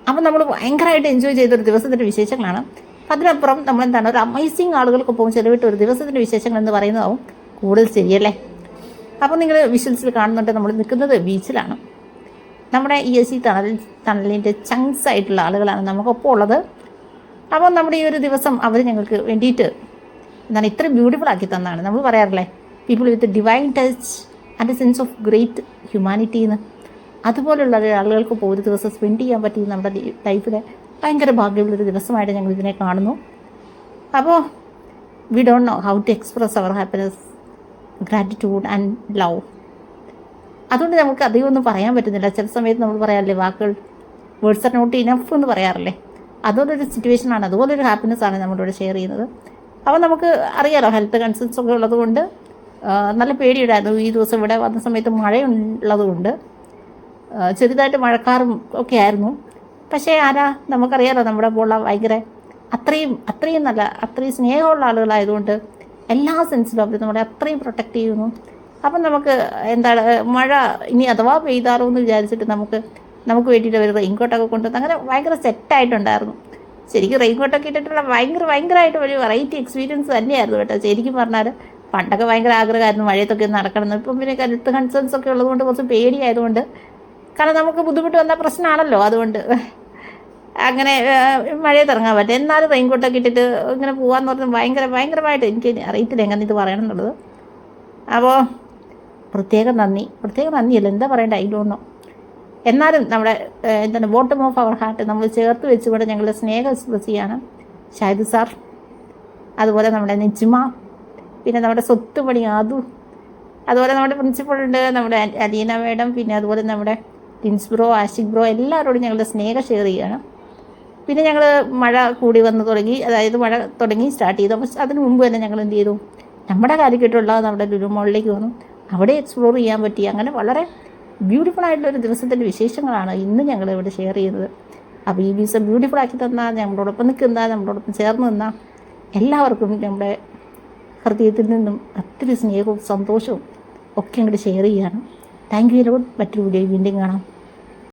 അപ്പം നമ്മൾ ഭയങ്കരമായിട്ട് എൻജോയ് ചെയ്തൊരു ദിവസത്തിൻ്റെ വിശേഷങ്ങളാണ്. അപ്പം അതിനപ്പുറം നമ്മളെന്താണ് ഒരു അമേസിങ് ആളുകൾക്കൊപ്പം ചിലവിട്ട് ഒരു ദിവസത്തിൻ്റെ വിശേഷങ്ങൾ എന്ന് പറയുന്നതാവും കൂടുതൽ ശരിയല്ലേ. അപ്പോൾ നിങ്ങൾ വിഷ്വൽസിൽ കാണുന്നുണ്ട് നമ്മൾ നിൽക്കുന്നത് ബീച്ചിലാണ്. നമ്മുടെ ESC ടണലിൻ്റെ ചങ്ക്സ് ആയിട്ടുള്ള ആളുകളാണ് നമുക്കൊപ്പം ഉള്ളത്. അപ്പോൾ നമ്മുടെ ഈ ഒരു ദിവസം അവർ ഞങ്ങൾക്ക് വേണ്ടിയിട്ട് എന്താണ് ഇത്ര ബ്യൂട്ടിഫുൾ ആക്കി തന്നാണ്. നമ്മൾ പറയാറില്ലേ people with divine touch and A sense of great humanity എന്ന്. അതുപോലുള്ള ആളുകൾക്ക് ഇപ്പോൾ ഒരു ദിവസം സ്പെൻഡ് ചെയ്യാൻ പറ്റി നമ്മുടെ ലൈഫിലെ ഭയങ്കര ഭാഗ്യമുള്ളൊരു ദിവസമായിട്ട് ഞങ്ങൾ ഇതിനെ കാണുന്നു. അപ്പോൾ we don't know how to express our happiness, gratitude and love. അതുകൊണ്ട് നമുക്ക് അധികമൊന്നും പറയാൻ പറ്റുന്നില്ല. ചില സമയത്ത് നമ്മൾ പറയാറില്ലേ വാക്കുകൾ വേർഡ്സ് ആർ നോട്ട് ഇനഫ് എന്ന് പറയാറില്ലേ. അതുപോലൊരു സിറ്റുവേഷനാണ്, അതുപോലൊരു ഹാപ്പിനെസ്സാണ് നമ്മളിവിടെ ഷെയർ ചെയ്യുന്നത്. അപ്പോൾ നമുക്ക് അറിയാലോ ഹെൽത്ത് കൺസേൺസ് ഒക്കെ ഉള്ളതുകൊണ്ട് നല്ല പേടിയുണ്ടായിരുന്നു. ഈ ദിവസം ഇവിടെ വന്ന സമയത്ത് മഴയുള്ളതുകൊണ്ട് ചെറുതായിട്ട് മഴക്കാറും ഒക്കെ ആയിരുന്നു. പക്ഷേ നമുക്കറിയാലോ നമ്മുടെ പോലുള്ള ഭയങ്കര അത്രയും നല്ല അത്രയും സ്നേഹമുള്ള ആളുകളായതുകൊണ്ട് എല്ലാ സെൻസിലും അവർ നമ്മളെ അത്രയും പ്രൊട്ടക്റ്റ് ചെയ്യുന്നു. അപ്പം നമുക്ക് എന്താണ് മഴ ഇനി അഥവാ പെയ്താറോ എന്ന് വിചാരിച്ചിട്ട് നമുക്ക് വേണ്ടിയിട്ട് അവർ റെയിൻകോട്ടൊക്കെ കൊണ്ടുവന്ന് അങ്ങനെ ഭയങ്കര സെറ്റായിട്ടുണ്ടായിരുന്നു. ശരിക്കും റെയിൻകോട്ടൊക്കെ ഇട്ടിട്ടുള്ള ഭയങ്കരമായിട്ട് ഒരു വെറൈറ്റി എക്സ്പീരിയൻസ് തന്നെയായിരുന്നു കേട്ടോ. ശരിക്കും പറഞ്ഞാൽ പണ്ടൊക്കെ ഭയങ്കര ആഗ്രഹമായിരുന്നു മഴയത്തൊക്കെ നടക്കണം. ഇപ്പം പിന്നെ ഹെൽത്ത് കൺസേൺസ് ഒക്കെ ഉള്ളതുകൊണ്ട് കുറച്ച് പേടിയായതുകൊണ്ട്, കാരണം നമുക്ക് ബുദ്ധിമുട്ട് വന്നാൽ പ്രശ്നമാണല്ലോ, അതുകൊണ്ട് അങ്ങനെ മഴയത്ത് ഇറങ്ങാൻ പറ്റും. എന്നാലും റെയിൻകോട്ടൊക്കെ ഇട്ടിട്ട് ഇങ്ങനെ പോകാമെന്ന് പറഞ്ഞാൽ ഭയങ്കരമായിട്ട് എനിക്ക് അറിയത്തില്ല എങ്ങനെ ഇത് പറയണം എന്നുള്ളത്. അപ്പോൾ പ്രത്യേകം നന്ദിയല്ല എന്താ പറയേണ്ട ഐ ഡോണ്ട് നോ. എന്നാലും നമ്മുടെ ബോട്ടം ഓഫ് അവർ ഹാർട്ട് നമ്മൾ ചേർത്ത് വെച്ചുകൊണ്ട് ഞങ്ങളുടെ സ്നേഹം എക്സ്പ്രസ് ചെയ്യാണ് ഷാഹിദ് സാർ, അതുപോലെ നമ്മുടെ നെജ്മ, പിന്നെ നമ്മുടെ സ്വത്തുപണി ആദു, അതുപോലെ നമ്മുടെ പ്രിൻസിപ്പളുണ്ട് നമ്മുടെ അലീന മാഡം, പിന്നെ അതുപോലെ നമ്മുടെ ടിൻസ് ബ്രോ, ആഷിഖ് ബ്രോ, എല്ലാവരോടും ഞങ്ങളുടെ സ്നേഹം ഷെയർ ചെയ്യുകയാണ്. പിന്നെ ഞങ്ങൾ മഴ കൂടി വന്ന് തുടങ്ങി, അതായത് മഴ സ്റ്റാർട്ട് ചെയ്തു. അപ്പോൾ അതിന് മുമ്പ് തന്നെ ഞങ്ങൾ എന്ത് ചെയ്തു, നമ്മുടെ കാലിക്കട്ടുള്ള നമ്മുടെ ലുലു മോളിലേക്ക് വന്നു, അവിടെ എക്സ്പ്ലോർ ചെയ്യാൻ പറ്റി. അങ്ങനെ വളരെ ബ്യൂട്ടിഫുൾ ആയിട്ടുള്ളൊരു ദിവസത്തിൻ്റെ വിശേഷങ്ങളാണ് ഇന്ന് ഞങ്ങൾ ഇവിടെ ഷെയർ ചെയ്യുന്നത്. അപ്പോൾ ഈ ദിവസം ബ്യൂട്ടിഫുൾ ആക്കി തന്നാൽ നമ്മളോടൊപ്പം നിൽക്കുന്ന, നമ്മളോടൊപ്പം ചേർന്ന് നിന്ന എല്ലാവർക്കും നമ്മുടെ ഹൃദയത്തിൽ നിന്നും ഒത്തിരി സ്നേഹവും സന്തോഷവും ഒക്കെ അങ്ങോട്ട് ഷെയർ ചെയ്യുകയാണ്. Thank you. മറ്റൊരു വീഡിയോ വീണ്ടും കാണാം.